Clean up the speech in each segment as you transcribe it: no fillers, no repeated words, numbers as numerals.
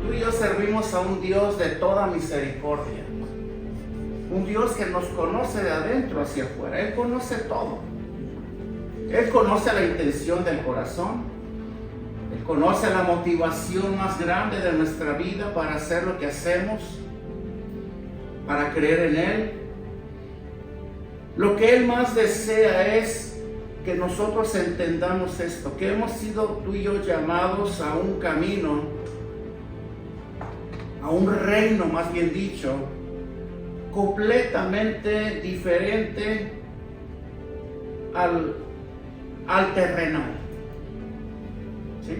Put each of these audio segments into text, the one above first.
Tú y yo servimos a un Dios de toda misericordia. Un Dios que nos conoce de adentro hacia afuera. Él conoce todo. Él conoce la intención del corazón. Él conoce la motivación más grande de nuestra vida para hacer lo que hacemos, para creer en Él. Lo que Él más desea es que nosotros entendamos esto, que hemos sido tú y yo llamados a un camino, a un reino, más bien dicho, completamente diferente al terrenal, ¿sí?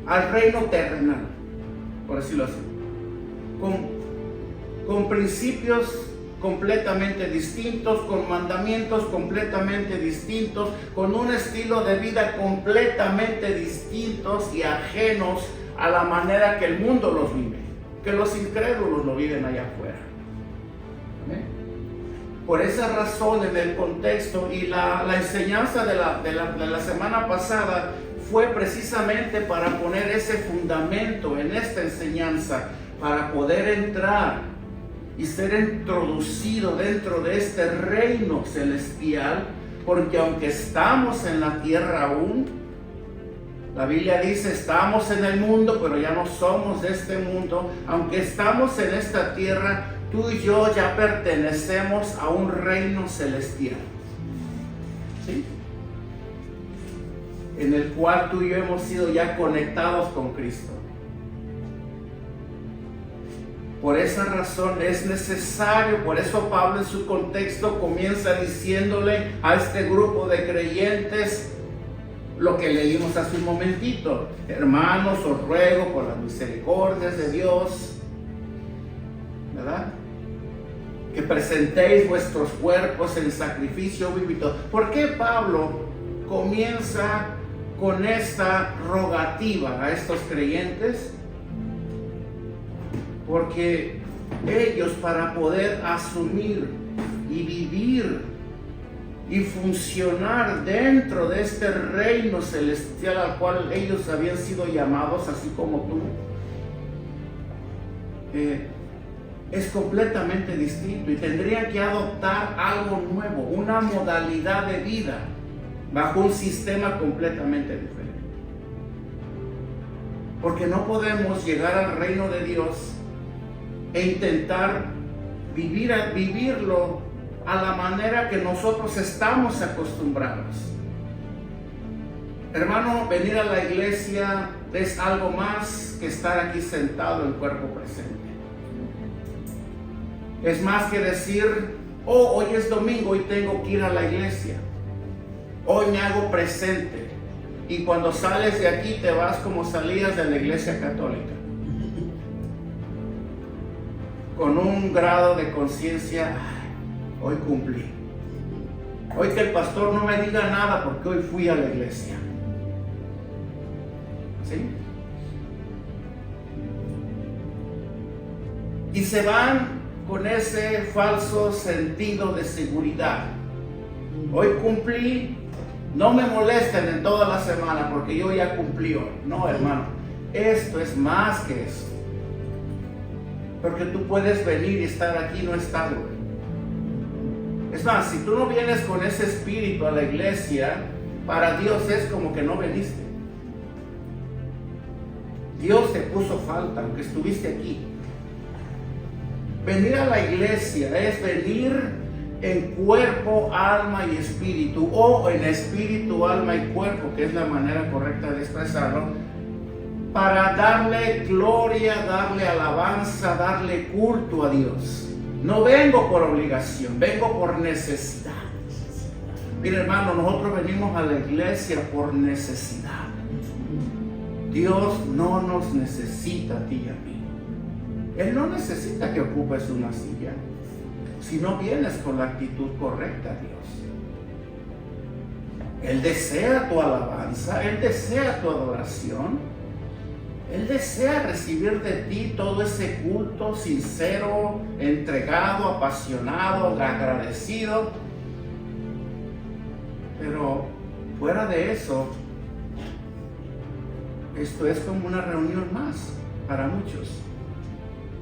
Al reino terrenal, por decirlo así, con principios completamente distintos, con mandamientos completamente distintos, con un estilo de vida completamente distintos y ajenos a la manera que el mundo los vive, que los incrédulos lo viven allá afuera. Por esa razón, en el contexto y la enseñanza de la semana pasada fue precisamente para poner ese fundamento en esta enseñanza, para poder entrar y ser introducido dentro de este reino celestial, porque aunque estamos en la tierra aún, la Biblia dice, estamos en el mundo, pero ya no somos de este mundo. Aunque estamos en esta tierra, tú y yo ya pertenecemos a un reino celestial, ¿sí? En el cual tú y yo hemos sido ya conectados con Cristo. Por esa razón es necesario, por eso Pablo en su contexto comienza diciéndole a este grupo de creyentes lo que leímos hace un momentito: hermanos, os ruego por las misericordias de Dios, ¿verdad?, que presentéis vuestros cuerpos en sacrificio vivo. ¿Por qué Pablo comienza con esta rogativa a estos creyentes? Porque ellos, para poder asumir y vivir y funcionar dentro de este reino celestial al cual ellos habían sido llamados, así como tú, es completamente distinto, y tendrían que adoptar algo nuevo, una modalidad de vida bajo un sistema completamente diferente. Porque no podemos llegar al reino de Dios e intentar vivirlo a la manera que nosotros estamos acostumbrados. Hermano, venir a la iglesia es algo más que estar aquí sentado en cuerpo presente. Es más que decir, oh, hoy es domingo y tengo que ir a la iglesia. Hoy me hago presente. Y cuando sales de aquí te vas como salías de la iglesia católica, con un grado de conciencia: hoy cumplí. Hoy que el pastor no me diga nada porque hoy fui a la iglesia. ¿Sí? Y se van con ese falso sentido de seguridad. Hoy cumplí, no me molesten en toda la semana porque yo ya cumplí hoy. No, hermano, esto es más que eso. Porque tú puedes venir y estar aquí y no estar, güey. Es más, si tú no vienes con ese espíritu a la iglesia, para Dios es como que no viniste. Dios te puso falta, aunque estuviste aquí. Venir a la iglesia es venir en cuerpo, alma y espíritu, o en espíritu, alma y cuerpo, que es la manera correcta de expresarlo, para darle gloria, darle alabanza, darle culto a Dios. No vengo por obligación, vengo por necesidad. Mira, hermano, nosotros venimos a la iglesia por necesidad. Dios no nos necesita a ti y a mí. Él no necesita que ocupes una silla, si no vienes con la actitud correcta a Dios. Él desea tu alabanza, Él desea tu adoración. Él desea recibir de ti todo ese culto sincero, entregado, apasionado, agradecido. Pero fuera de eso, esto es como una reunión más para muchos,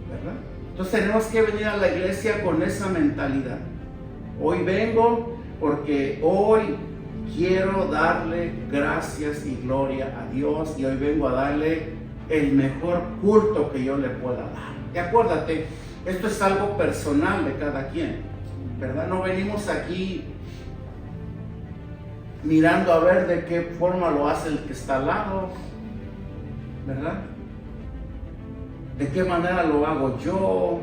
¿verdad? Entonces tenemos que venir a la iglesia con esa mentalidad. Hoy vengo porque hoy quiero darle gracias y gloria a Dios, y hoy vengo a darle el mejor culto que yo le pueda dar. Y acuérdate, esto es algo personal de cada quien, ¿verdad? No venimos aquí mirando a ver de qué forma lo hace el que está al lado, ¿verdad? ¿De qué manera lo hago yo?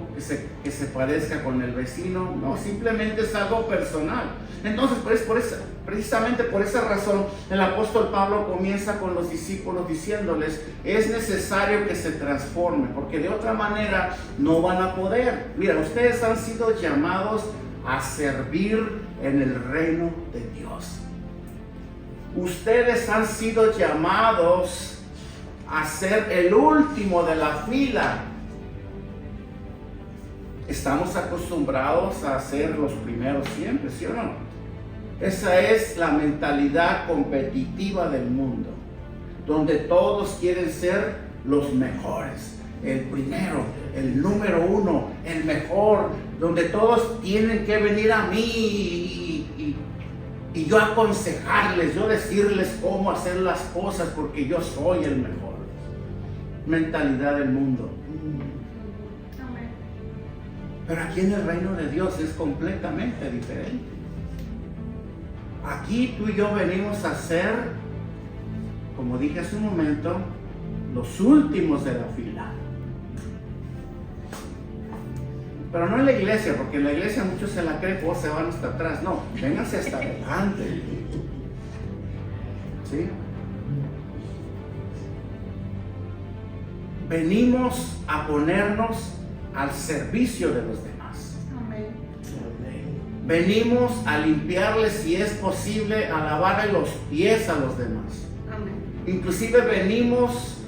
Que se parezca con el vecino. No, simplemente es algo personal. Entonces, precisamente por esa razón, el apóstol Pablo comienza con los discípulos diciéndoles: es necesario que se transformen, porque de otra manera no van a poder. Mira, ustedes han sido llamados a servir en el reino de Dios. Ustedes han sido llamados a ser el último de la fila. Estamos acostumbrados a ser los primeros siempre, ¿sí o no? Esa es la mentalidad competitiva del mundo, donde todos quieren ser los mejores, el primero, el número uno, el mejor, donde todos tienen que venir a mí y yo aconsejarles, yo decirles cómo hacer las cosas porque yo soy el mejor. Mentalidad del mundo. Pero aquí en el reino de Dios es completamente diferente. Aquí tú y yo venimos a ser, como dije hace un momento, los últimos de la fila. Pero no en la iglesia, porque en la iglesia muchos se la creen o se van hasta atrás. No, vénganse hasta adelante. ¿Sí? Venimos a ponernos al servicio de los demás. Amén. Venimos a limpiarles, si es posible, a lavarle los pies a los demás. Amén. Inclusive venimos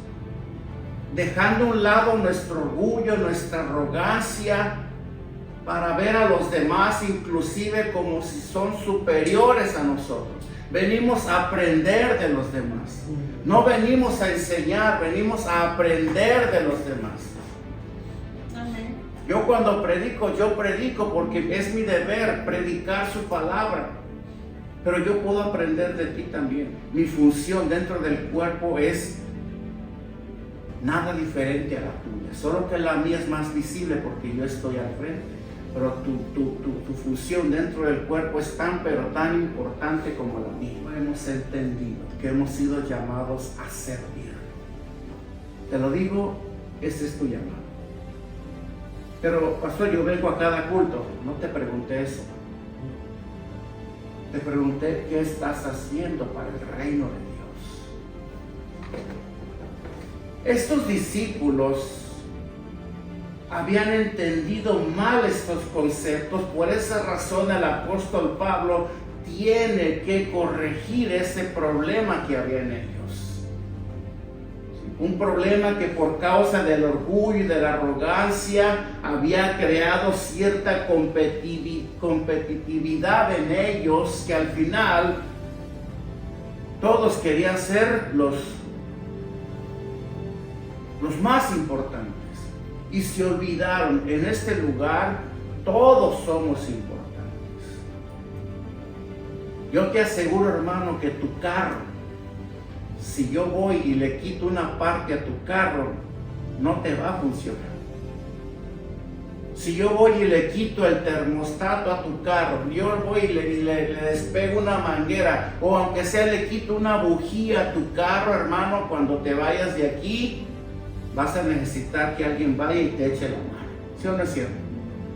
dejando a un lado nuestro orgullo, nuestra arrogancia, para ver a los demás inclusive como si son superiores a nosotros. Venimos a aprender de los demás. No venimos a enseñar, venimos a aprender de los demás. Amén. Yo cuando predico, yo predico porque es mi deber predicar su palabra. Pero yo puedo aprender de ti también. Mi función dentro del cuerpo es nada diferente a la tuya. Solo que la mía es más visible porque yo estoy al frente. Pero tu función dentro del cuerpo es tan, pero tan importante como la mía. Hemos entendido que hemos sido llamados a servir. Te lo digo, ese es tu llamado. Pero, pastor, yo vengo a cada culto. No te pregunté eso. Te pregunté qué estás haciendo para el reino de Dios. Estos discípulos habían entendido mal estos conceptos. Por esa razón el apóstol Pablo tiene que corregir ese problema que había en ellos. Un problema que por causa del orgullo y de la arrogancia había creado cierta competitividad en ellos, que al final todos querían ser los más importantes. Y se olvidaron, en este lugar todos somos importantes. Yo te aseguro, hermano, que tu carro, si yo voy y le quito una parte a tu carro, no te va a funcionar. Si yo voy y le quito el termostato a tu carro, yo voy y le despego una manguera, o aunque sea le quito una bujía a tu carro, hermano, cuando te vayas de aquí, vas a necesitar que alguien vaya y te eche la mano. ¿Sí o no es cierto?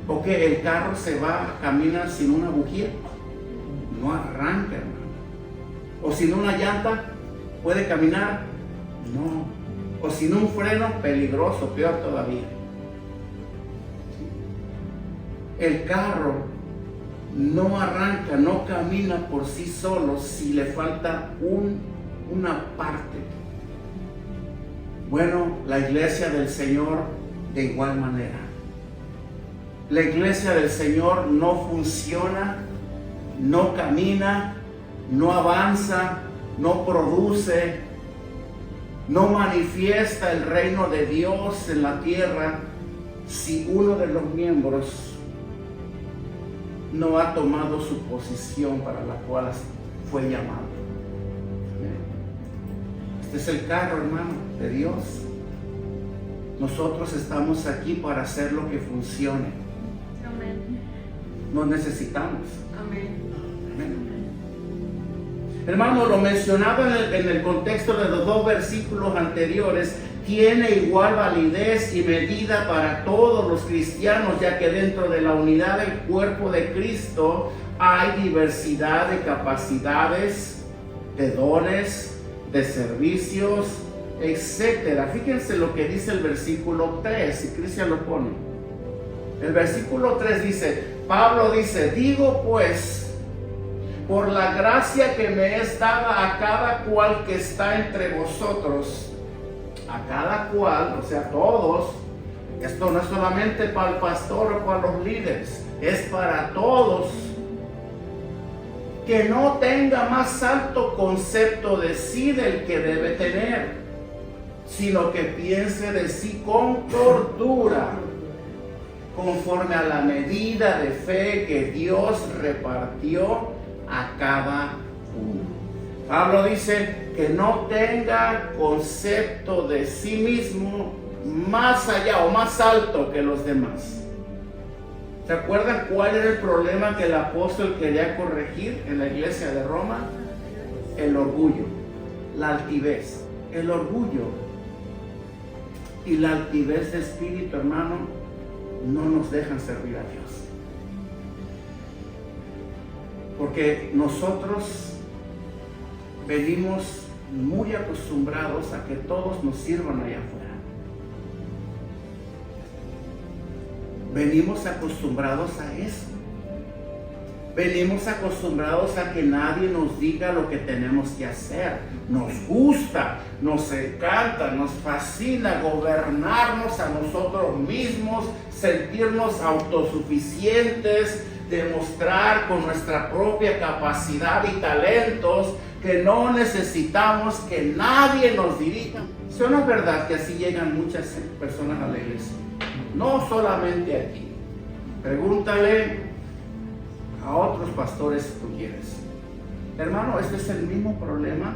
Porque el carro se va a caminar sin una bujía. No arranca, hermano. O sin una llanta, ¿puede caminar? No. O sin un freno, peligroso, peor todavía. El carro no arranca, no camina por sí solo si le falta una parte. Bueno, la iglesia del Señor de igual manera. La iglesia del Señor no funciona, no camina, no avanza, no produce, no manifiesta el reino de Dios en la tierra si uno de los miembros no ha tomado su posición para la cual fue llamado. Este es el carro, hermano, de Dios. Nosotros estamos aquí para hacer lo que funcione. Amén. Nos necesitamos. Amén. Amén. Hermano, lo mencionado en el contexto de los dos versículos anteriores tiene igual validez y medida para todos los cristianos, ya que dentro de la unidad del cuerpo de Cristo hay diversidad de capacidades, de dones, de servicios, etcétera. Fíjense lo que dice el versículo 3, si Cristian lo pone. El versículo 3 dice, Pablo dice, digo pues, por la gracia que me es dada a cada cual que está entre vosotros, a cada cual, o sea, todos, esto no es solamente para el pastor o para los líderes, es para todos, que no tenga más alto concepto de sí del que debe tener, sino que piense de sí con cordura, conforme a la medida de fe que Dios repartió a cada uno. Pablo dice que no tenga concepto de sí mismo más allá o más alto que los demás. ¿Se acuerdan cuál era el problema que el apóstol quería corregir en la iglesia de Roma? El orgullo, la altivez. El orgullo y la altivez de espíritu, hermano, no nos dejan servir a Dios. Porque nosotros venimos muy acostumbrados a que todos nos sirvan allá afuera. Venimos acostumbrados a eso. Venimos acostumbrados a que nadie nos diga lo que tenemos que hacer. Nos gusta, nos encanta, nos fascina gobernarnos a nosotros mismos, sentirnos autosuficientes, demostrar con nuestra propia capacidad y talentos que no necesitamos que nadie nos dirija. Eso no es verdad que así llegan muchas personas a la iglesia. No solamente aquí. Pregúntale a otros pastores si tú quieres. Hermano, este es el mismo problema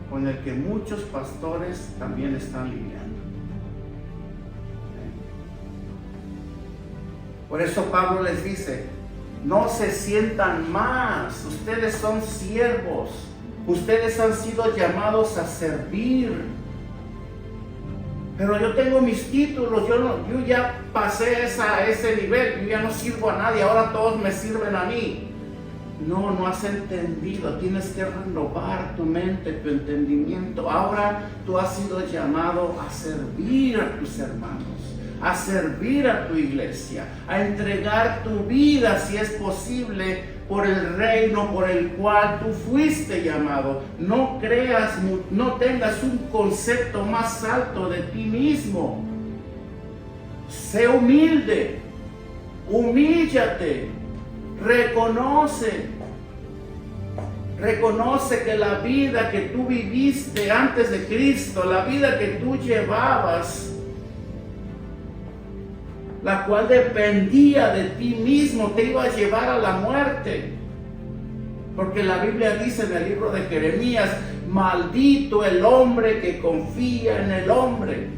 con el que muchos pastores también están lidiando. Por eso Pablo les dice, no se sientan más, ustedes son siervos, ustedes han sido llamados a servir. Pero yo tengo mis títulos, yo ya pasé a ese nivel, yo ya no sirvo a nadie, ahora todos me sirven a mí. No has entendido, tienes que renovar tu mente, tu entendimiento. Ahora tú has sido llamado a servir a tus hermanos, a servir a tu iglesia, a entregar tu vida, si es posible, por el reino por el cual tú fuiste llamado. No creas, no tengas un concepto más alto de ti mismo. Sé humilde, humíllate, reconoce que la vida que tú viviste antes de Cristo, la vida que tú llevabas, la cual dependía de ti mismo, te iba a llevar a la muerte. Porque la Biblia dice en el libro de Jeremías, maldito el hombre que confía en el hombre.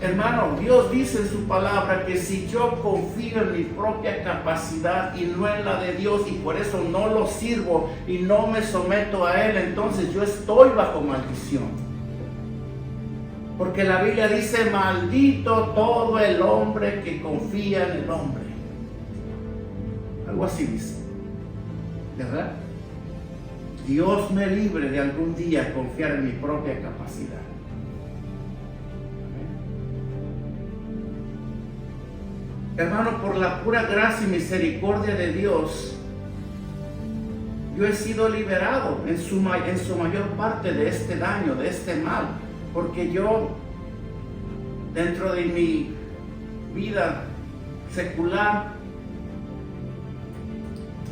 Hermano, Dios dice en su palabra que si yo confío en mi propia capacidad y no en la de Dios, y por eso no lo sirvo y no me someto a Él, entonces yo estoy bajo maldición. Porque la Biblia dice, maldito todo el hombre que confía en el hombre. Algo así dice, ¿verdad? Dios me libre de algún día confiar en mi propia capacidad. Hermano, por la pura gracia y misericordia de Dios yo he sido liberado en su mayor parte de este daño, de este mal, porque yo, dentro de mi vida secular,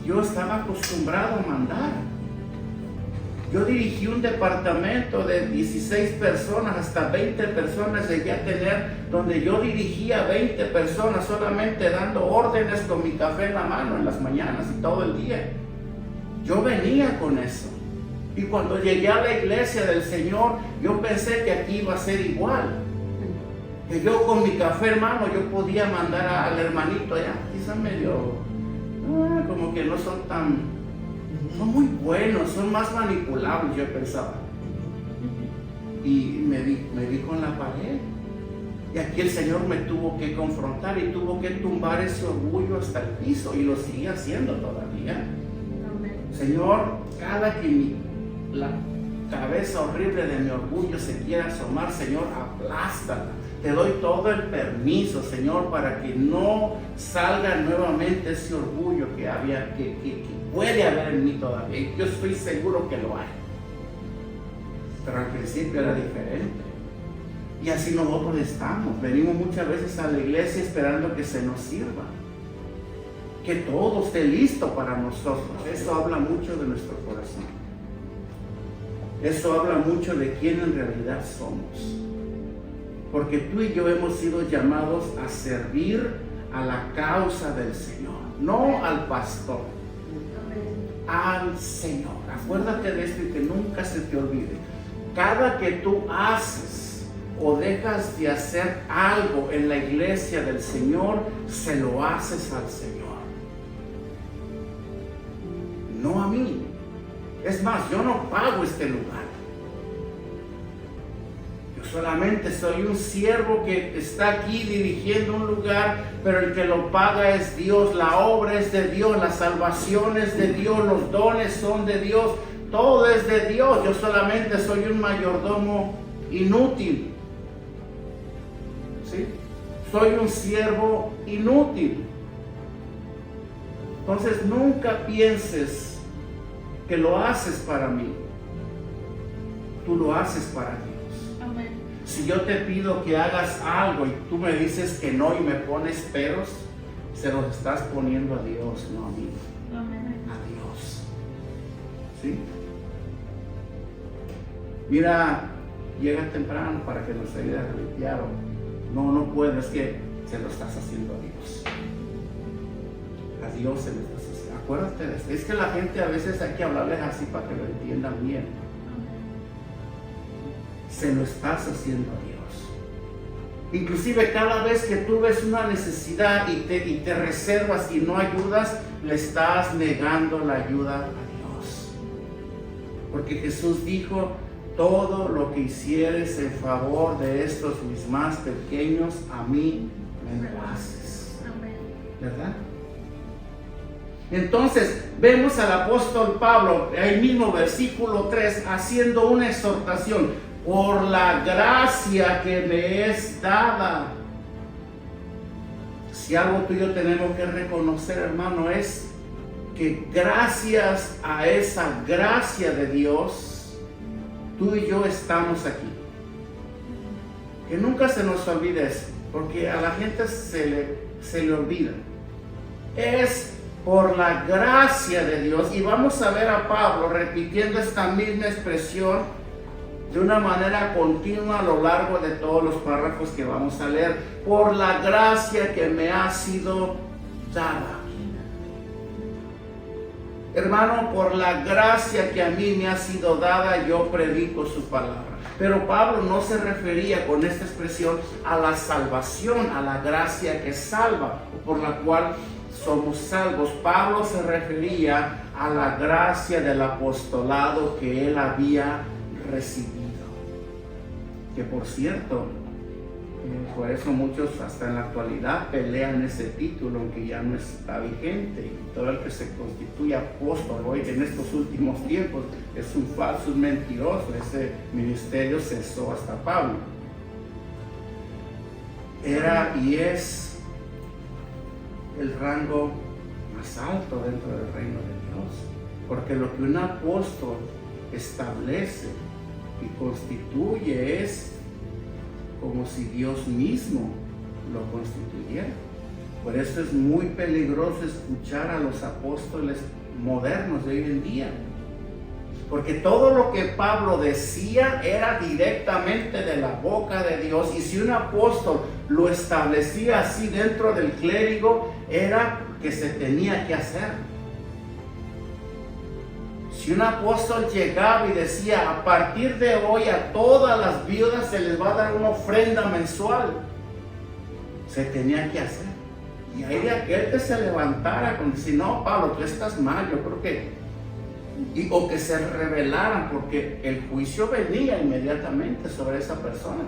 yo estaba acostumbrado a mandar. Yo dirigí un departamento de 16 personas, hasta 20 personas llegué a tener, donde yo dirigía 20 personas solamente dando órdenes con mi café en la mano en las mañanas y todo el día. Yo venía con eso. Y cuando llegué a la iglesia del Señor, yo pensé que aquí iba a ser igual. Que yo con mi café en mano, yo podía mandar al hermanito allá, quizás medio, como que no son tan... Son muy buenos, son más manipulables, yo pensaba. Y me vi con la pared. Y aquí el Señor me tuvo que confrontar y tuvo que tumbar ese orgullo hasta el piso. Y lo sigue haciendo todavía. Señor, cada que la cabeza horrible de mi orgullo se quiera asomar, Señor, aplástala. Te doy todo el permiso, Señor, para que no salga nuevamente ese orgullo que puede haber en mí todavía. Yo estoy seguro que lo hay. Pero al principio era diferente. Y así nosotros estamos. Venimos muchas veces a la iglesia esperando que se nos sirva. Que todo esté listo para nosotros. Eso habla mucho de nuestro corazón. Eso habla mucho de quién en realidad somos. Porque tú y yo hemos sido llamados a servir a la causa del Señor, no al pastor, al Señor. Acuérdate de esto y que nunca se te olvide. Cada que tú haces o dejas de hacer algo en la iglesia del Señor, se lo haces al Señor, no a mí. Es más, yo no pago este lugar. Yo solamente soy un siervo que está aquí dirigiendo un lugar, pero el que lo paga es Dios. La obra es de Dios, la salvación es de Dios, los dones son de Dios, todo es de Dios. Yo solamente soy un mayordomo inútil. ¿Sí? Soy un siervo inútil. Entonces nunca pienses que lo haces para mí. Tú lo haces para Dios. Si yo te pido que hagas algo y tú me dices que no y me pones peros, se los estás poniendo a Dios, no a mí. A Dios. ¿Sí? Mira, llega temprano para que nos ayude a limpiar. No puedes, que se lo estás haciendo a Dios. A Dios se lo estás haciendo. Acuérdate de eso. Es que la gente a veces hay que hablarles así para que lo entiendan bien. Se lo estás haciendo a Dios. Inclusive cada vez que tú ves una necesidad y te reservas y no ayudas, le estás negando la ayuda a Dios. Porque Jesús dijo: todo lo que hicieres en favor de estos mis más pequeños, a mí me lo haces. ¿Verdad? Entonces vemos al apóstol Pablo, el mismo versículo 3, haciendo una exhortación: por la gracia que me es dada. Si algo tú y yo tenemos que reconocer, hermano, es que gracias a esa gracia de Dios, tú y yo estamos aquí. Que nunca se nos olvide eso, porque a la gente se le olvida. Es por la gracia de Dios. Y vamos a ver a Pablo repitiendo esta misma expresión de una manera continua a lo largo de todos los párrafos que vamos a leer. Por la gracia que me ha sido dada. Hermano, por la gracia que a mí me ha sido dada, yo predico su palabra. Pero Pablo no se refería con esta expresión a la salvación, a la gracia que salva, por la cual somos salvos. Pablo se refería a la gracia del apostolado que él había recibido. Que por cierto, por eso muchos hasta en la actualidad pelean ese título, aunque ya no está vigente. Y todo el que se constituye apóstol hoy en estos últimos tiempos es un falso, un mentiroso. Ese ministerio cesó hasta Pablo. Era y es el rango más alto dentro del reino de Dios. Porque lo que un apóstol establece y constituye es como si Dios mismo lo constituyera. Por eso es muy peligroso escuchar a los apóstoles modernos de hoy en día. Porque todo lo que Pablo decía era directamente de la boca de Dios. Y si un apóstol lo establecía así dentro del clérigo, era que se tenía que hacer. Si un apóstol llegaba y decía, a partir de hoy a todas las viudas se les va a dar una ofrenda mensual, se tenía que hacer. Y hay de aquel que se levantara con decir, no, Pablo, tú estás mal, yo creo que... o que se rebelaran, porque el juicio venía inmediatamente sobre esa persona.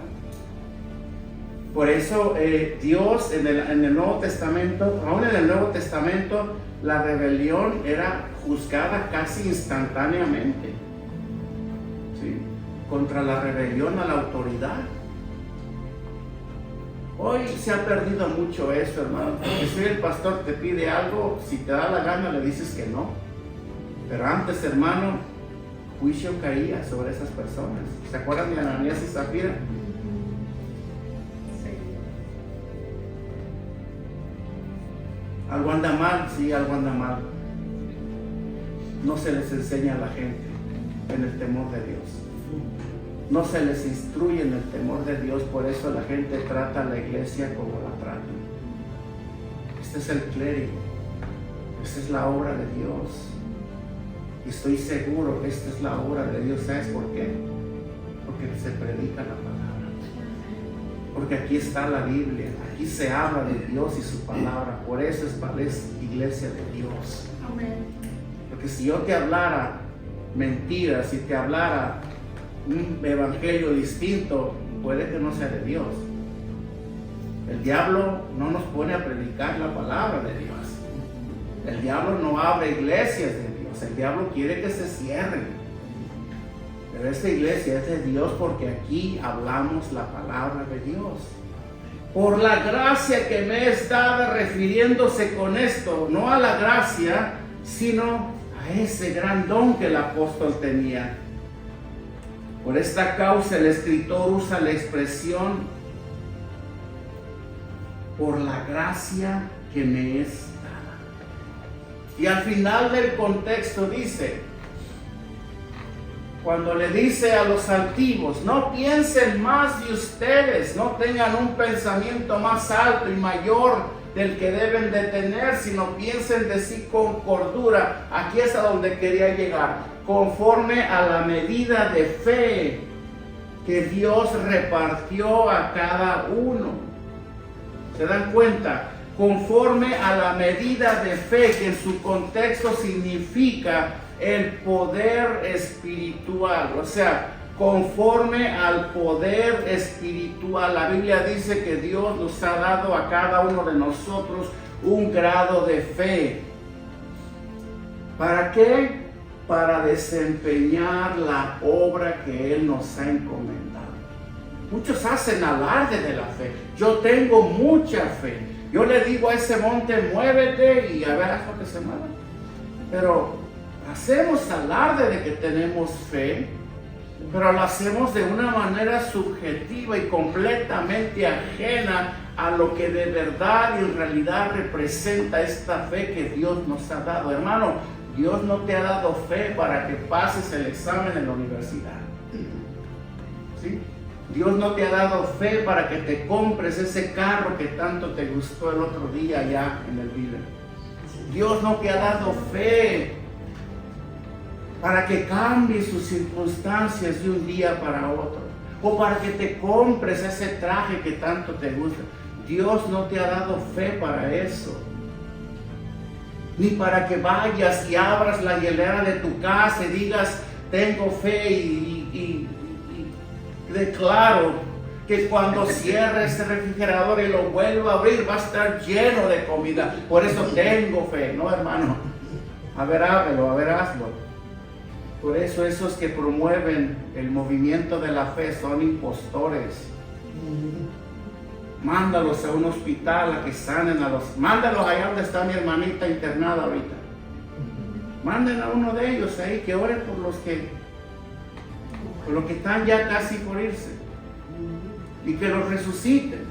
Por eso Dios en el Nuevo Testamento, aún en el Nuevo Testamento, la rebelión era juzgada casi instantáneamente, ¿sí? Contra la rebelión a la autoridad. Hoy se ha perdido mucho eso, hermano. Porque si el pastor te pide algo, si te da la gana le dices que no. Pero antes, hermano, juicio caía sobre esas personas. ¿Se acuerdan de Ananías y Zafira? Sí. Algo anda mal, sí, algo anda mal. No se les enseña a la gente en el temor de Dios. No se les instruye en el temor de Dios, por eso la gente trata a la iglesia como la trata. Este es el clérigo, esta es la obra de Dios. Y estoy seguro que esta es la obra de Dios. ¿Sabes por qué? Porque se predica la palabra. Porque aquí está la Biblia, aquí se habla de Dios y su palabra. Por eso es iglesia de Dios. Amén. Porque si yo te hablara mentiras, si te hablara un evangelio distinto, puede que no sea de Dios. El diablo no nos pone a predicar la palabra de Dios. El diablo no abre iglesias de Dios. El diablo quiere que se cierren. Pero esta iglesia es de Dios porque aquí hablamos la palabra de Dios. Por la gracia que me es dada, refiriéndose con esto, no a la gracia, sino a ese gran don que el apóstol tenía. Por esta causa el escritor usa la expresión por la gracia que me es dada. Y al final del contexto dice, cuando le dice a los altivos, no piensen más de ustedes, no tengan un pensamiento más alto y mayor del que deben de tener, sino piensen de sí con cordura. Aquí es a donde quería llegar. Conforme a la medida de fe que Dios repartió a cada uno. ¿Se dan cuenta? Conforme a la medida de fe, que en su contexto significa el poder espiritual. O sea, conforme al poder espiritual. La Biblia dice que Dios nos ha dado a cada uno de nosotros un grado de fe. ¿Para qué? Para desempeñar la obra que Él nos ha encomendado. Muchos hacen alarde de la fe. Yo tengo mucha fe. Yo le digo a ese monte, muévete y a ver haz lo que se mueva. Pero hacemos alarde de que tenemos fe, pero lo hacemos de una manera subjetiva y completamente ajena a lo que de verdad y en realidad representa esta fe que Dios nos ha dado. Hermano, Dios no te ha dado fe para que pases el examen en la universidad. ¿Sí? Dios no te ha dado fe para que te compres ese carro que tanto te gustó el otro día allá en el Vive. Dios no te ha dado fe para que cambies sus circunstancias de un día para otro, o para que te compres ese traje que tanto te gusta. Dios no te ha dado fe para eso, ni para que vayas y abras la hielera de tu casa y digas, tengo fe y declaro que cuando cierre ese refrigerador y lo vuelva a abrir, va a estar lleno de comida. Por eso tengo fe. No, hermano. A ver, háblelo, a ver, hazlo. Por eso esos que promueven el movimiento de la fe son impostores. Mándalos a un hospital a que sanen a los... Mándalos allá donde está mi hermanita internada ahorita. Manden a uno de ellos ahí que ore por los que están ya casi por irse y que los resuciten.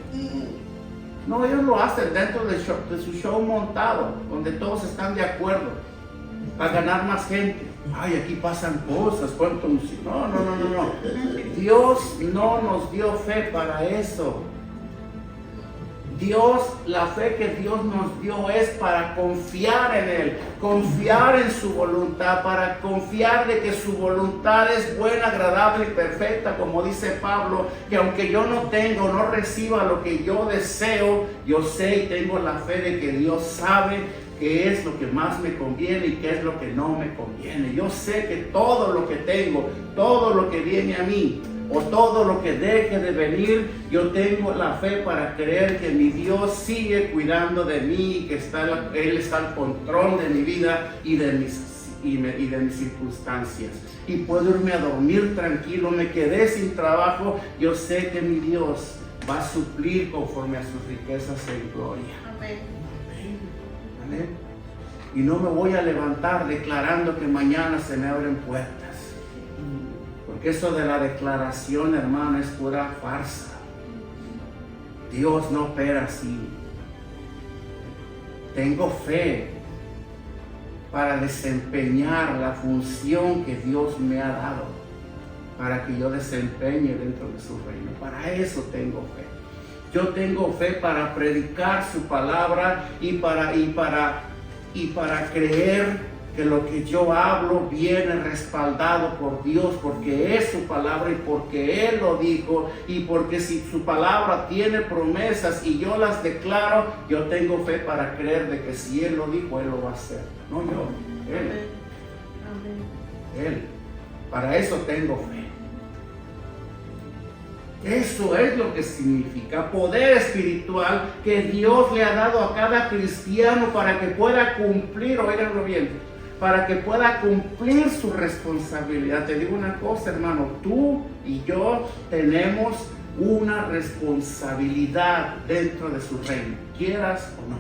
No, ellos lo hacen dentro de su show montado, donde todos están de acuerdo para ganar más gente. Ay, aquí pasan cosas, cuánto. No. Dios no nos dio fe para eso. La fe que Dios nos dio es para confiar en Él, confiar en su voluntad, para confiar de que su voluntad es buena, agradable y perfecta, como dice Pablo, que aunque yo no reciba lo que yo deseo, yo sé y tengo la fe de que Dios sabe qué es lo que más me conviene y qué es lo que no me conviene. Yo sé que todo lo que tengo, todo lo que viene a mí, o todo lo que deje de venir, yo tengo la fe para creer que mi Dios sigue cuidando de mí, que Él está al control de mi vida y de mis circunstancias. Y puedo irme a dormir tranquilo. Me quedé sin trabajo, yo sé que mi Dios va a suplir conforme a sus riquezas en gloria. Amén. ¿Vale? Y no me voy a levantar declarando que mañana se me abren puertas. Porque eso de la declaración, hermano, es pura farsa. Dios no opera así. Tengo fe para desempeñar la función que Dios me ha dado, para que yo desempeñe dentro de su reino. Para eso tengo fe. Yo tengo fe para predicar su palabra y para creer que lo que yo hablo viene respaldado por Dios, porque es su palabra y porque Él lo dijo, y porque si su palabra tiene promesas y yo las declaro, yo tengo fe para creer de que si Él lo dijo, Él lo va a hacer. No yo, Él. Él. Para eso tengo fe. Eso es lo que significa poder espiritual que Dios le ha dado a cada cristiano para que pueda cumplir, oíganlo bien, para que pueda cumplir su responsabilidad. Te digo una cosa, hermano, tú y yo tenemos una responsabilidad dentro de su reino, quieras o no.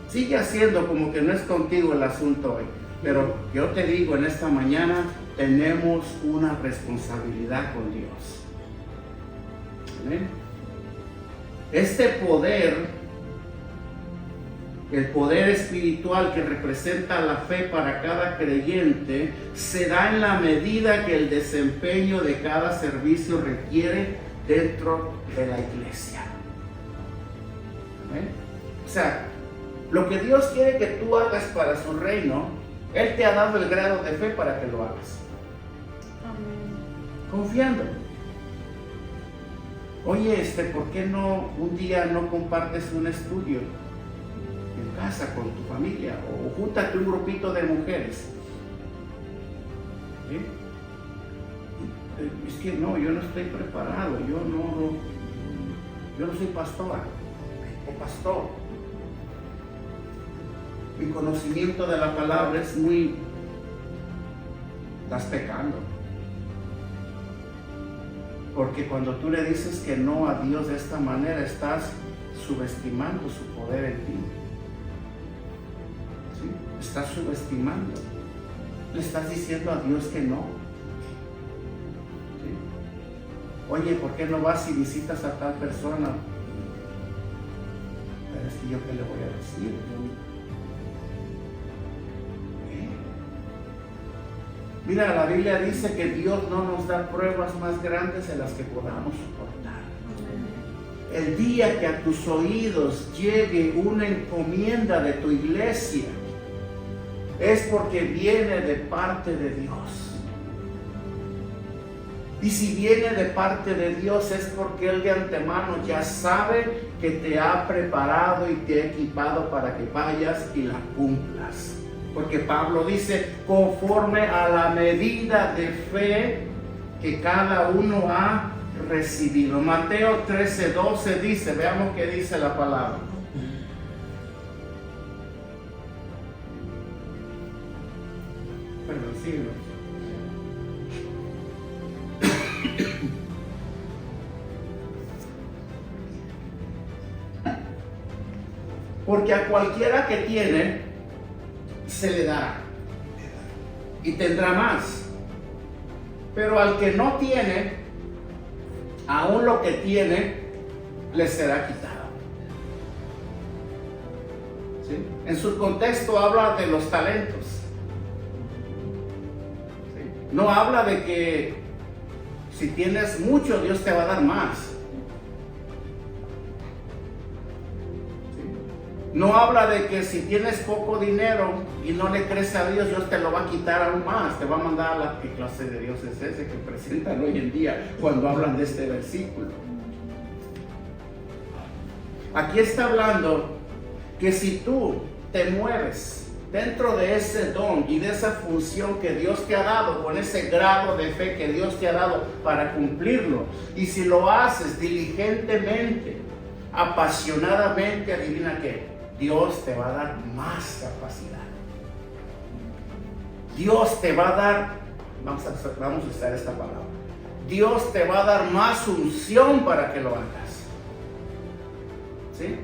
Sigue haciendo como que no es contigo el asunto hoy, pero yo te digo en esta mañana, tenemos una responsabilidad con Dios. ¿Amén? Este poder, el poder espiritual que representa la fe para cada creyente, se da en la medida que el desempeño de cada servicio requiere dentro de la iglesia. ¿Amén? O sea, lo que Dios quiere que tú hagas para su reino, Él te ha dado el grado de fe para que lo hagas. Confiando. Oye, ¿por qué no un día no compartes un estudio en casa con tu familia? O júntate un grupito de mujeres. ¿Sí? Es que no, yo no estoy preparado, yo no soy pastora o pastor. Mi conocimiento de la palabra es muy... Estás pecando. Porque cuando tú le dices que no a Dios de esta manera, estás subestimando su poder en ti. ¿Sí? Estás subestimando. Le estás diciendo a Dios que no. ¿Sí? Oye, ¿por qué no vas y visitas a tal persona? Pero es que yo qué le voy a decir. Mira, la Biblia dice que Dios no nos da pruebas más grandes de las que podamos soportar. El día que a tus oídos llegue una encomienda de tu iglesia, es porque viene de parte de Dios. Y si viene de parte de Dios, es porque Él de antemano ya sabe que te ha preparado y te ha equipado para que vayas y la cumplas. Porque Pablo dice, conforme a la medida de fe que cada uno ha recibido. Mateo 13:12 dice, veamos qué dice la palabra. Perdón, síguelo. Porque a cualquiera que tiene, se le dará y tendrá más. Pero al que no tiene, aún lo que tiene le será quitado. ¿Sí? En su contexto habla de los talentos. ¿Sí? No habla de que si tienes mucho, Dios te va a dar más. ¿Sí? No habla de que si tienes poco dinero y no le crees a Dios, Dios te lo va a quitar aún más. Te va a mandar a la... ¿Qué clase de Dios es ese que presentan hoy en día cuando hablan de este versículo? Aquí está hablando que si tú te mueves dentro de ese don y de esa función que Dios te ha dado, con ese grado de fe que Dios te ha dado para cumplirlo, y si lo haces diligentemente, apasionadamente, adivina qué, Dios te va a dar más capacidad. Dios te va a dar, vamos a usar esta palabra, Dios te va a dar más unción para que lo hagas. ¿Sí?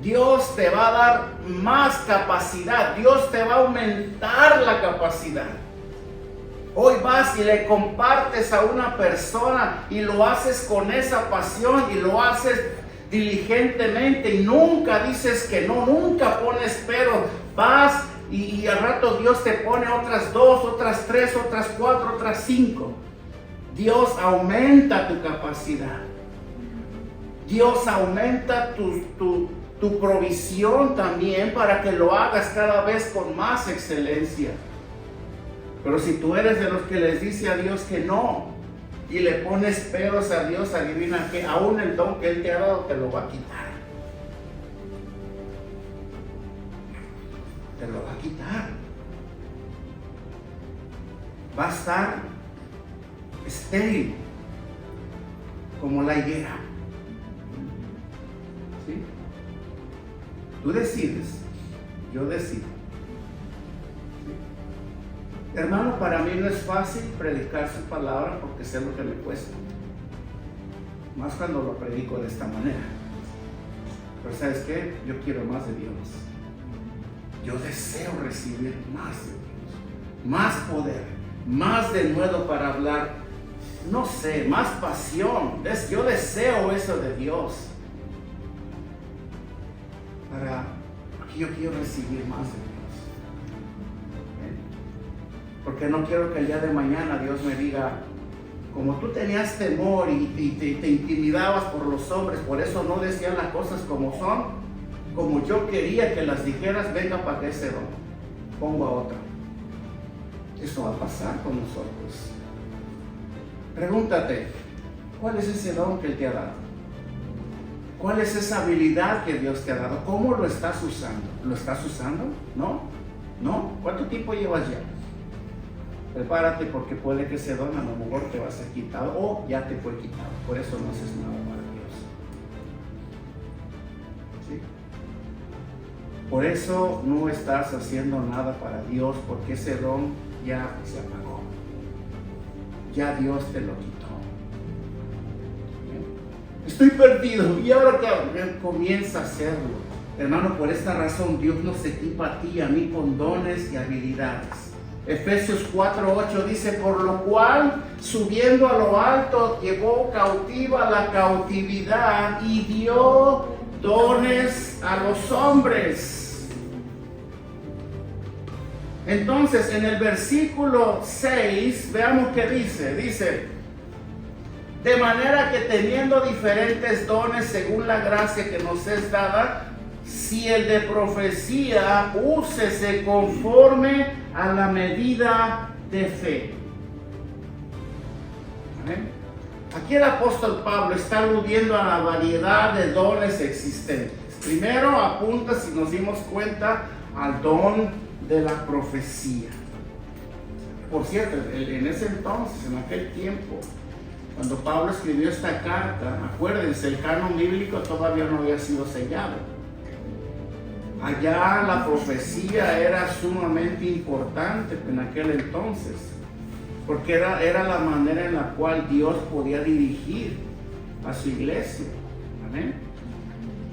Dios te va a dar más capacidad. Dios te va a aumentar la capacidad. Hoy vas y le compartes a una persona y lo haces con esa pasión y lo haces diligentemente y nunca dices que no, nunca pones pero. Vas y al rato Dios te pone otras 2, otras 3, otras 4, otras 5. Dios aumenta tu capacidad. Dios aumenta tu provisión también para que lo hagas cada vez con más excelencia. Pero si tú eres de los que les dice a Dios que no y le pones peros a Dios, adivina que aún el don que Él te ha dado te lo va a quitar. Te lo va a quitar. Va a estar estéril como la higuera. ¿Sí? Tú decides, yo decido. ¿Sí? Hermano, para mí no es fácil predicar su palabra porque sé lo que me cuesta. Más cuando lo predico de esta manera. Pero ¿sabes qué? Yo quiero más de Dios. Yo deseo recibir más de Dios. Más poder, más denuedo para hablar. No sé, más pasión. Yo deseo eso de Dios. Porque yo quiero recibir más de Dios. Porque no quiero que el día de mañana Dios me diga, como tú tenías temor y te intimidabas por los hombres, por eso no decían las cosas como son, como yo quería que las dijeras, venga para que ese don, pongo a otra. Eso va a pasar con nosotros. Pregúntate, ¿cuál es ese don que Él te ha dado? ¿Cuál es esa habilidad que Dios te ha dado? ¿Cómo lo estás usando? ¿Lo estás usando? ¿No? ¿No? ¿Cuánto tiempo llevas ya? Prepárate porque puede que ese don a lo mejor te va a ser quitado o ya te fue quitado. Por eso no haces nada para Dios. ¿Sí? Por eso no estás haciendo nada para Dios porque ese don ya se apagó. Ya Dios te lo quitó. Estoy perdido. ¿Y ahora qué? Comienza a hacerlo. Hermano, por esta razón Dios nos equipa a ti y a mí con dones y habilidades. Efesios 4:8 dice, por lo cual, subiendo a lo alto, llevó cautiva la cautividad y dio dones a los hombres. Entonces, en el versículo 6, veamos qué dice. Dice, de manera que teniendo diferentes dones según la gracia que nos es dada, si el de profecía, úsese conforme a la medida de fe. ¿Amén? Aquí el apóstol Pablo está aludiendo a la variedad de dones existentes. Primero apunta, si nos dimos cuenta, al don de la profecía. Por cierto, en ese entonces, en aquel tiempo, cuando Pablo escribió esta carta, acuérdense, el canon bíblico todavía no había sido sellado. Allá la profecía era sumamente importante en aquel entonces, porque era la manera en la cual Dios podía dirigir a su iglesia, ¿amén?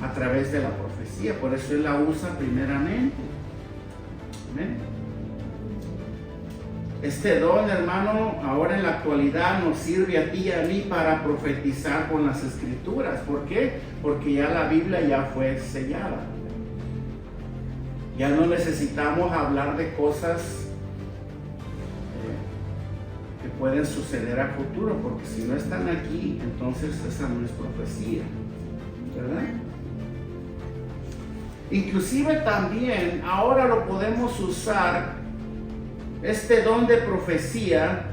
A través de la profecía, por eso Él la usa primeramente. Amén. Este don, hermano, ahora en la actualidad nos sirve a ti y a mí para profetizar con las escrituras. ¿Por qué? Porque ya la Biblia ya fue sellada. Ya no necesitamos hablar de cosas que pueden suceder a futuro, porque si no están aquí, entonces esa no es profecía, ¿verdad? Inclusive también ahora lo podemos usar, este don de profecía,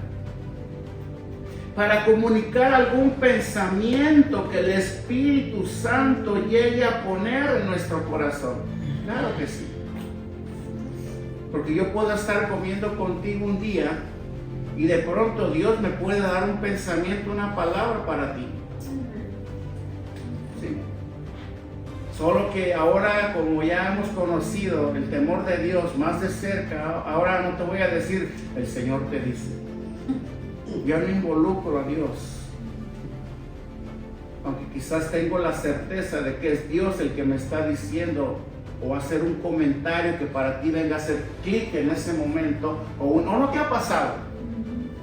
para comunicar algún pensamiento que el Espíritu Santo llegue a poner en nuestro corazón. Claro que sí. Porque yo puedo estar comiendo contigo un día y de pronto Dios me puede dar un pensamiento, una palabra para ti. ¿Sí? Solo que ahora, como ya hemos conocido el temor de Dios más de cerca, ahora no te voy a decir, el Señor te dice. Yo no involucro a Dios. Aunque quizás tengo la certeza de que es Dios el que me está diciendo, o hacer un comentario que para ti venga a hacer clic en ese momento, o lo que ha pasado.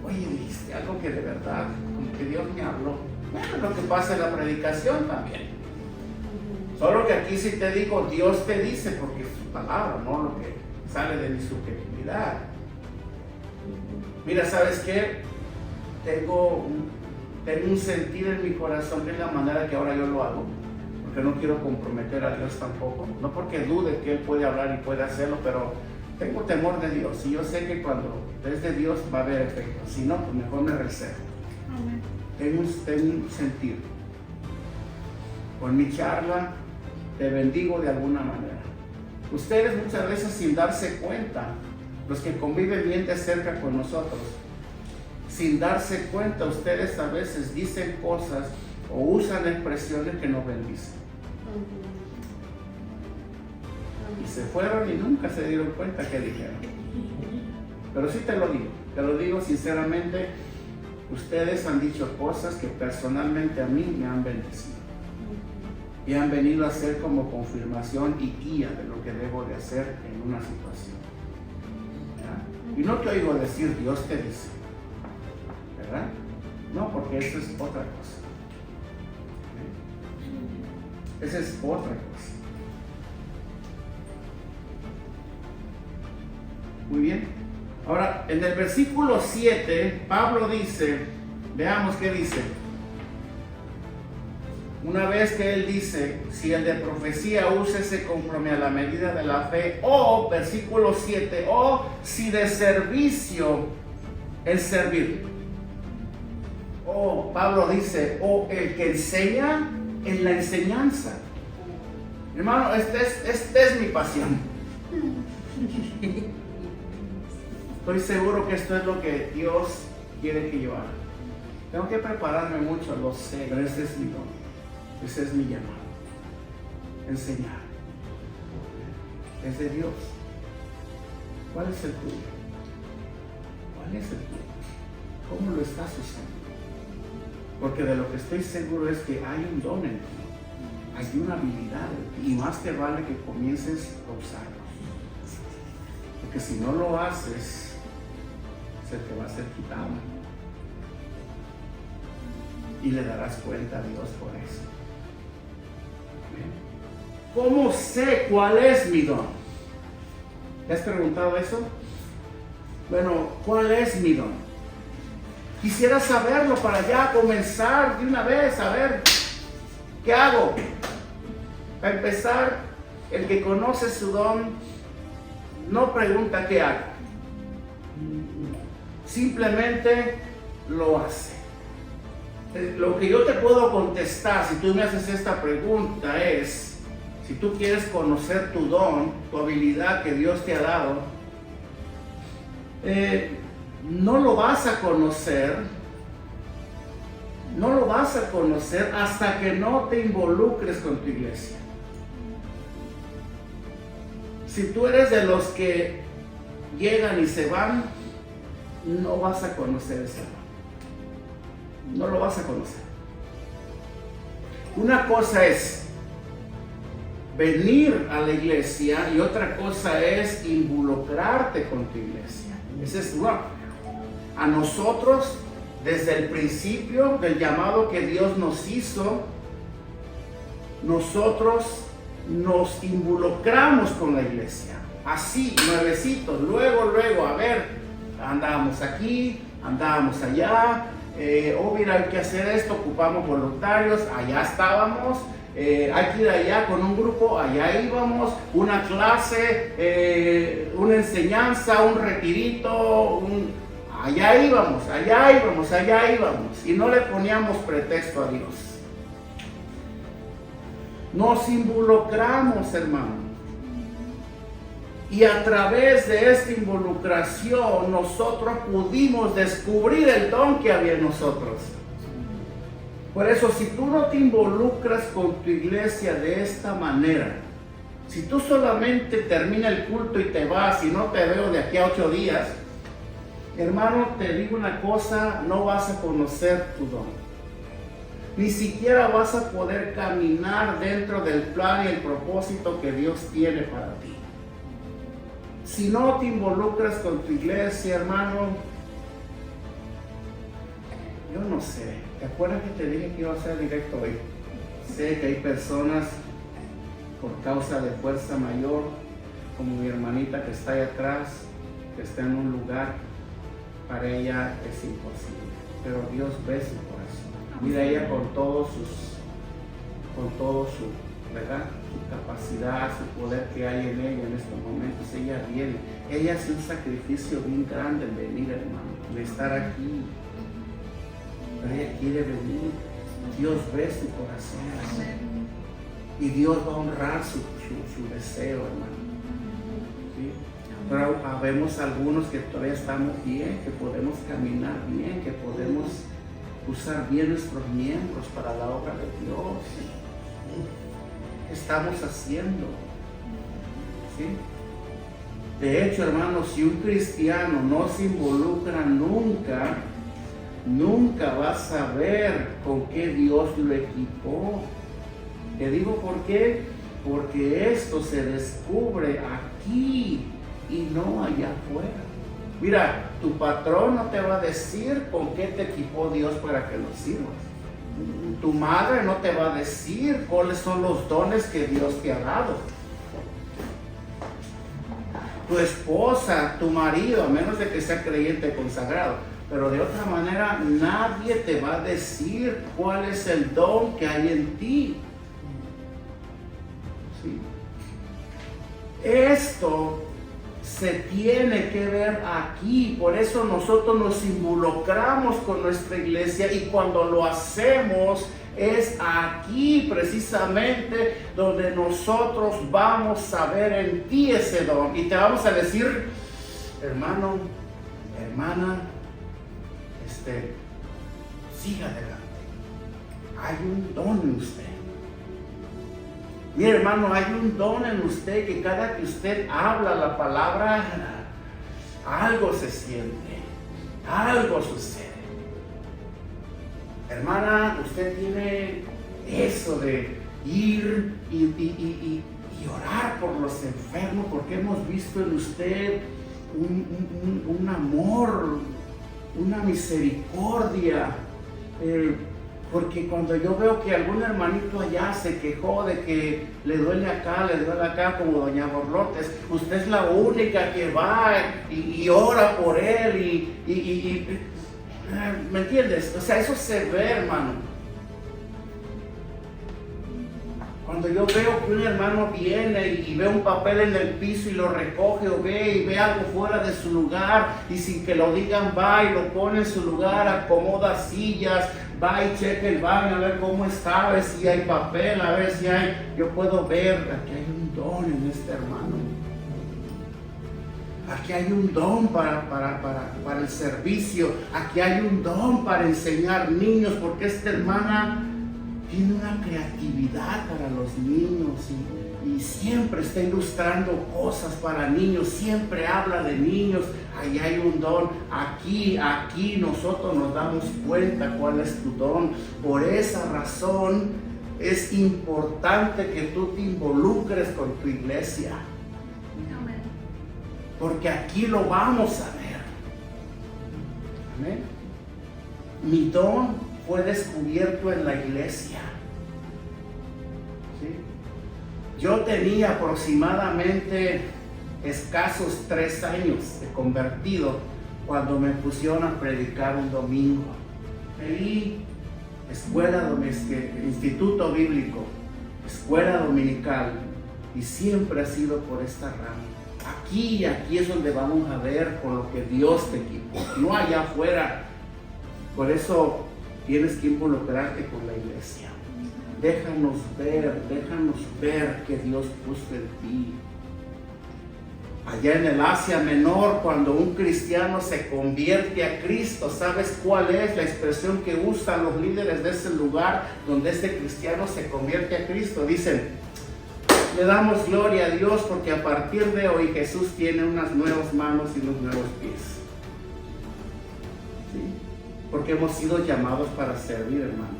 Oye, dijiste algo que de verdad, como que Dios me habló. Bueno, lo que pasa en la predicación también. Solo que aquí sí te digo, Dios te dice, porque es su palabra, no lo que sale de mi subjetividad. Mira, ¿sabes qué? Tengo un sentir en mi corazón, que es la manera que ahora yo lo hago. Porque no quiero comprometer a Dios tampoco, no porque dude que Él puede hablar y puede hacerlo, pero tengo temor de Dios y yo sé que cuando es de Dios va a haber efecto, si no, pues mejor me reservo. Tengo un sentir. Con mi charla te bendigo de alguna manera. Ustedes muchas veces sin darse cuenta, los que conviven bien de cerca con nosotros, sin darse cuenta, ustedes a veces dicen cosas o usan expresiones que nos bendicen. Y se fueron y nunca se dieron cuenta que dijeron. Pero sí te lo digo sinceramente, ustedes han dicho cosas que personalmente a mí me han bendecido. Y han venido a ser como confirmación y guía de lo que debo de hacer en una situación. ¿Ya? Y no te oigo decir Dios te dice, ¿verdad? No, porque eso es otra cosa. Esa es otra cosa. Muy bien. Ahora, en el versículo 7, Pablo dice, veamos qué dice. Una vez que él dice, si el de profecía úsese conforme a la medida de la fe, o, versículo 7, o si de servicio el servir. O, Pablo dice, o el que enseña en la enseñanza. Hermano, esta es mi pasión. Estoy seguro que esto es lo que Dios quiere que yo haga. Tengo que prepararme mucho, lo sé, pero ese es mi don, ese es mi llamado. Enseñar. Es de Dios. ¿Cuál es el tuyo? ¿Cuál es el tuyo? ¿Cómo lo estás usando? Porque de lo que estoy seguro es que hay un don en ti, hay una habilidad en ti, y más te vale que comiences a usarlo. Porque si no lo haces, se te va a ser quitado. Y le darás cuenta a Dios por eso. ¿Cómo sé cuál es mi don? ¿Te has preguntado eso? Bueno, ¿cuál es mi don? Quisiera saberlo para ya comenzar de una vez, a ver, ¿qué hago? Para empezar, el que conoce su don no pregunta qué hago. Simplemente lo hace. Lo que yo te puedo contestar, si tú me haces esta pregunta, es, si tú quieres conocer tu don, tu habilidad que Dios te ha dado, no lo vas a conocer hasta que no te involucres con tu iglesia. Si tú eres de los que llegan y se van, no vas a conocer ese don. No lo vas a conocer. Una cosa es venir a la iglesia y otra cosa es involucrarte con tu iglesia. Ese es bueno. A nosotros, desde el principio del llamado que Dios nos hizo, nosotros nos involucramos con la iglesia. Así, nuevecitos, luego, a ver, andábamos aquí, andábamos allá, mira, hay que hacer esto, ocupamos voluntarios, allá estábamos, hay que ir allá con un grupo, allá íbamos, una clase, una enseñanza, un retirito, allá íbamos, y no le poníamos pretexto a Dios. Nos involucramos, hermano. Y a través de esta involucración nosotros pudimos descubrir el don que había en nosotros. Por eso, si tú no te involucras con tu iglesia de esta manera, si tú solamente termina el culto y te vas y no te veo de aquí a 8 días, hermano, te digo una cosa, no vas a conocer tu don. Ni siquiera vas a poder caminar dentro del plan y el propósito que Dios tiene para ti. Si no te involucras con tu iglesia, hermano, yo no sé. ¿Te acuerdas que te dije que iba a ser directo hoy? Sé que hay personas por causa de fuerza mayor, como mi hermanita que está ahí atrás, que está en un lugar, para ella es imposible. Pero Dios ve su corazón. Mira ella con todo su, ¿verdad?, su capacidad, su poder que hay en ella en estos momentos. Ella viene, ella hace un sacrificio bien grande en venir, hermano, de estar aquí. Pero ella quiere venir. Dios ve su corazón y Dios va a honrar su deseo, hermano. ¿Sí? Pero habemos algunos que todavía estamos bien, que podemos caminar bien, que podemos usar bien nuestros miembros para la obra de Dios. ¿Qué estamos haciendo? ¿Sí? De hecho, hermanos, si un cristiano no se involucra nunca va a saber con qué Dios lo equipó. Te digo por qué, porque esto se descubre aquí y no allá afuera. Mira, tu patrón no te va a decir con qué te equipó Dios para que lo sirvas. Tu madre no te va a decir cuáles son los dones que Dios te ha dado. Tu esposa, tu marido, a menos de que sea creyente consagrado, pero de otra manera nadie te va a decir cuál es el don que hay en ti. ¿Sí? Esto se tiene que ver aquí, por eso nosotros nos involucramos con nuestra iglesia, y cuando lo hacemos es aquí precisamente donde nosotros vamos a ver en ti ese don y te vamos a decir, hermano, hermana, siga adelante, hay un don en usted. Mire, hermano, hay un don en usted que cada que usted habla la palabra, algo se siente, algo sucede. Hermana, usted tiene eso de ir y orar por los enfermos, porque hemos visto en usted un amor, una misericordia. Porque cuando yo veo que algún hermanito allá se quejó de que le duele acá, como doña Borlotes, usted es la única que va y ora por él ¿me entiendes? O sea, eso se ve, hermano. Cuando yo veo que un hermano viene y ve un papel en el piso y lo recoge, o ve algo fuera de su lugar y sin que lo digan va y lo pone en su lugar, acomoda sillas, va y checa el baño a ver cómo está, a ver si hay papel, a ver si hay, yo puedo ver, aquí hay un don en este hermano. Aquí hay un don para el servicio, aquí hay un don para enseñar niños, porque esta hermana tiene una creatividad para los niños y siempre está ilustrando cosas para niños, siempre habla de niños. Ahí hay un don, aquí nosotros nos damos cuenta cuál es tu don. Por esa razón es importante que tú te involucres con tu iglesia. Amén. Porque aquí lo vamos a ver. Amén. Mi don fue descubierto en la iglesia. ¿Sí? Yo tenía aproximadamente escasos 3 años de convertido cuando me pusieron a predicar un domingo. Ahí, instituto bíblico, escuela dominical, y siempre ha sido por esta rama. Aquí es donde vamos a ver con lo que Dios te equipó, no allá afuera. Por eso tienes que involucrarte con la iglesia. Déjanos ver que Dios puso en ti. Allá en el Asia Menor, cuando un cristiano se convierte a Cristo, ¿sabes cuál es la expresión que usan los líderes de ese lugar donde este cristiano se convierte a Cristo? Dicen, le damos gloria a Dios porque a partir de hoy Jesús tiene unas nuevas manos y unos nuevos pies. ¿Sí? Porque hemos sido llamados para servir, hermano.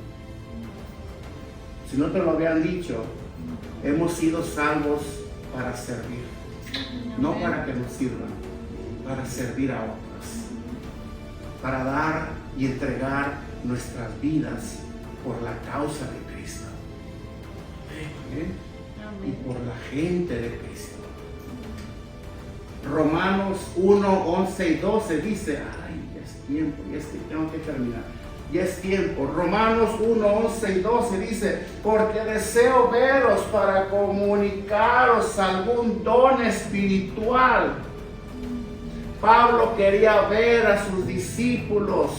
Si no te lo habían dicho, hemos sido salvos para servir. No para que nos sirvan, para servir a otros, para dar y entregar nuestras vidas por la causa de Cristo. Y por la gente de Cristo. Romanos 1, 11 y 12 dice, ay, ya es tiempo, tengo que terminar. Ya es tiempo. Romanos 1, 11 y 12 dice, porque deseo veros para comunicaros algún don espiritual. Pablo quería ver a sus discípulos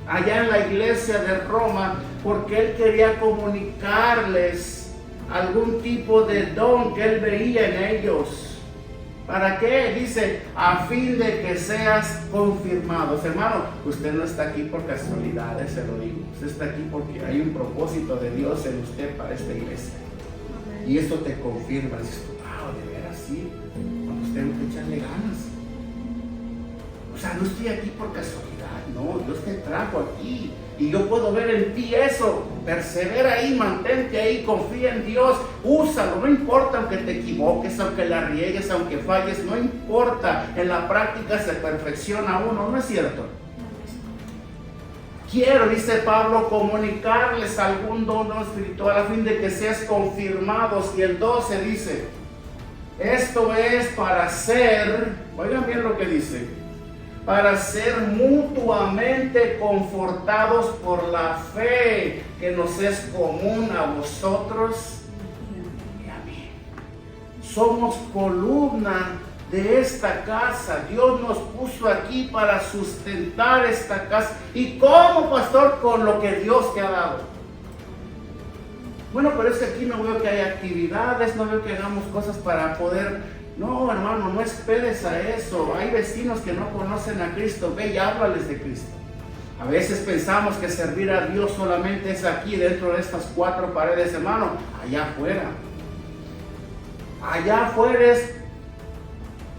allá en la iglesia de Roma porque él quería comunicarles algún tipo de don que él veía en ellos. ¿Para qué? Dice, a fin de que seas confirmados. Hermano, usted no está aquí por casualidad, se lo digo. Usted está aquí porque hay un propósito de Dios en usted para esta iglesia. Y esto te confirma. Dices, wow, de veras sí. Cuando usted no te echarle ganas. O sea, no estoy aquí por casualidad, no. Dios te trajo aquí. Y yo puedo ver en ti eso. Persevera ahí, mantente ahí, confía en Dios, úsalo, no importa aunque te equivoques, aunque la riegues, aunque falles, no importa, en la práctica se perfecciona uno, ¿no es cierto? Quiero, dice Pablo, comunicarles algún don espiritual a fin de que seas confirmados. Y el 12 dice, esto es para ser, oigan bien lo que dice, para ser mutuamente confortados por la fe que nos es común a vosotros y a mí. Somos columna de esta casa. Dios nos puso aquí para sustentar esta casa. ¿Y cómo, pastor? Con lo que Dios te ha dado. Bueno, pero es que aquí no veo que haya actividades, no veo que hagamos cosas para poder... No, hermano, no esperes a eso. Hay vecinos que no conocen a Cristo. Ve y háblales de Cristo. A veces pensamos que servir a Dios solamente es aquí, dentro de estas 4 paredes, hermano. Allá afuera. Allá afuera es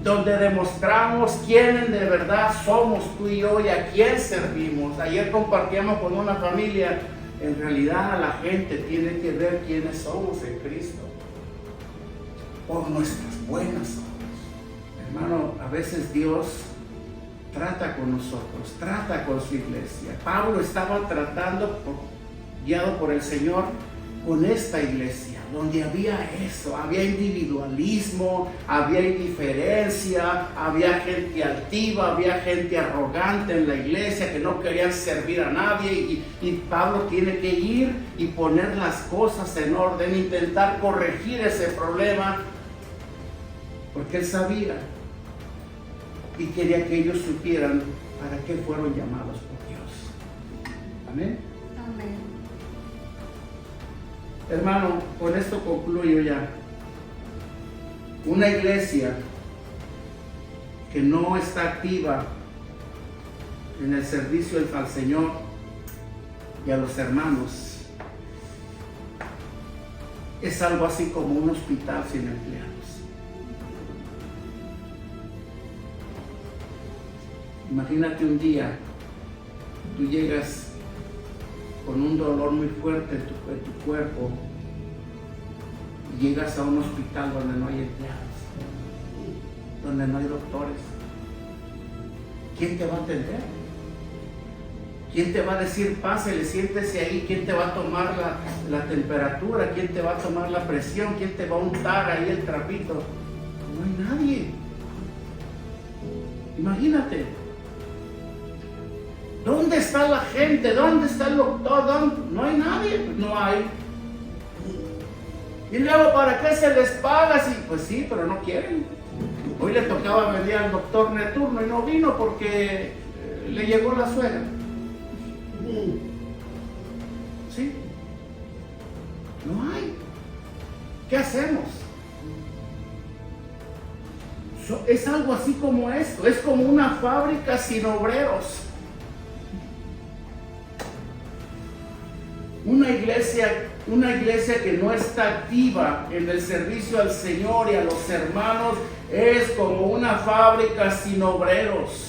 donde demostramos quiénes de verdad somos tú y yo y a quién servimos. Ayer compartíamos con una familia. En realidad la gente tiene que ver quiénes somos en Cristo. Por nuestras buenas obras. Hermano, a veces Dios trata con nosotros, trata con su iglesia. Pablo estaba tratando, guiado por el Señor, con esta iglesia, donde había eso, había individualismo, había indiferencia, había gente altiva, había gente arrogante en la iglesia que no querían servir a nadie. Y Pablo tiene que ir y poner las cosas en orden, intentar corregir ese problema. Porque él sabía y quería que ellos supieran para qué fueron llamados por Dios. Amén. Amén. Hermano, con esto concluyo ya. Una iglesia que no está activa en el servicio al Señor y a los hermanos es algo así como un hospital sin empleados. Imagínate un día, tú llegas con un dolor muy fuerte en tu cuerpo y llegas a un hospital donde no hay empleados, donde no hay doctores, ¿quién te va a atender? ¿Quién te va a decir, pásele, siéntese ahí? ¿Quién te va a tomar la temperatura? ¿Quién te va a tomar la presión? ¿Quién te va a untar ahí el trapito? No hay nadie. Imagínate. ¿Dónde está la gente? ¿Dónde está el doctor? No hay nadie. Pues no hay. Y luego, ¿para qué se les paga? Sí, pues sí, pero no quieren. Hoy le tocaba venir al doctor Neturno y no vino porque le llegó la suegra. ¿Sí? No hay. ¿Qué hacemos? Es algo así como esto. Es como una fábrica sin obreros. Una iglesia que no está activa en el servicio al Señor y a los hermanos es como una fábrica sin obreros.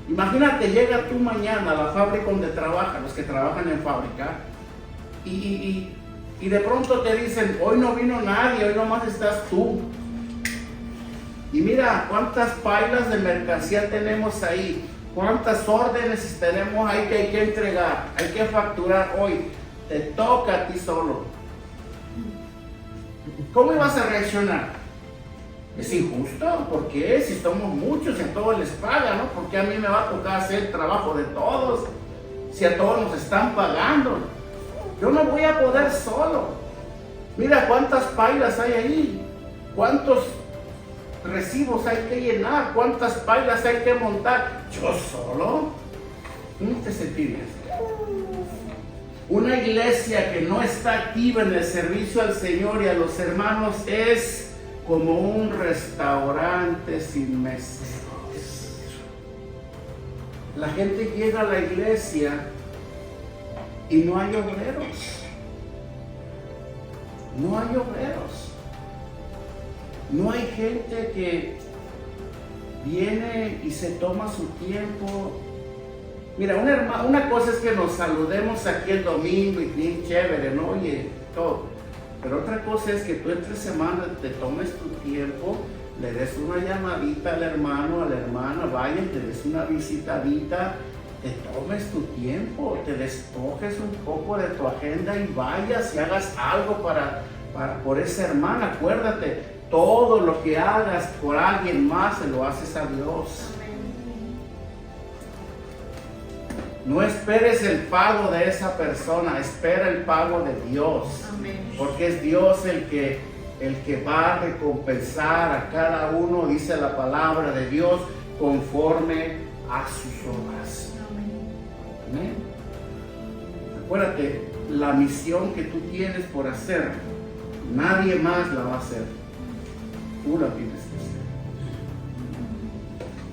Imagínate, llega tú mañana a la fábrica donde trabajan, los que trabajan en fábrica, y de pronto te dicen, hoy no vino nadie, hoy nomás estás tú. Y mira cuántas pailas de mercancía tenemos ahí, cuántas órdenes tenemos ahí que hay que entregar, hay que facturar hoy. Te toca a ti solo. ¿Cómo ibas a reaccionar? Es injusto, ¿por qué? Si somos muchos y a todos les pagan, ¿no? ¿Por qué a mí me va a tocar hacer el trabajo de todos? Si a todos nos están pagando. Yo no voy a poder solo. Mira cuántas pailas hay ahí, cuántos recibos hay que llenar, cuántas pailas hay que montar. ¿Yo solo? ¿Cómo te sentirías? Una iglesia que no está activa en el servicio al Señor y a los hermanos es como un restaurante sin meseros. La gente llega a la iglesia y no hay obreros. No hay obreros. No hay gente que viene y se toma su tiempo. Mira, una cosa es que nos saludemos aquí el domingo y bien chévere, ¿no? Oye, todo. Pero otra cosa es que tú entre semana te tomes tu tiempo, le des una llamadita al hermano, a la hermana, vayas, te des una visitadita, te tomes tu tiempo, te despojes un poco de tu agenda y vayas y hagas algo por esa hermana. Acuérdate, todo lo que hagas por alguien más se lo haces a Dios. No esperes el pago de esa persona, espera el pago de Dios. Amén. Porque es Dios el que va a recompensar a cada uno, dice la palabra de Dios, conforme a sus obras. Amén. Acuérdate, la misión que tú tienes por hacer, nadie más la va a hacer. Tú la tienes que hacer.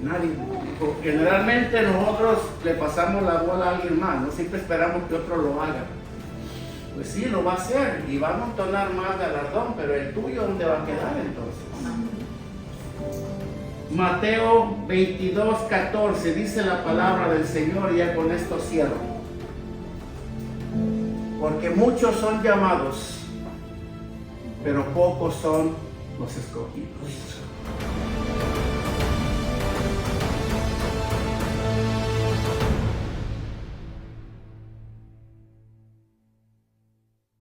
Nadie. Generalmente nosotros le pasamos la bola a alguien más, no siempre esperamos que otro lo haga. Pues sí, lo va a hacer y va a amontonar más galardón, pero el tuyo, ¿dónde va a quedar entonces? Mateo 22:14 dice la palabra del Señor, y ya con esto cierro. Porque muchos son llamados, pero pocos son los escogidos.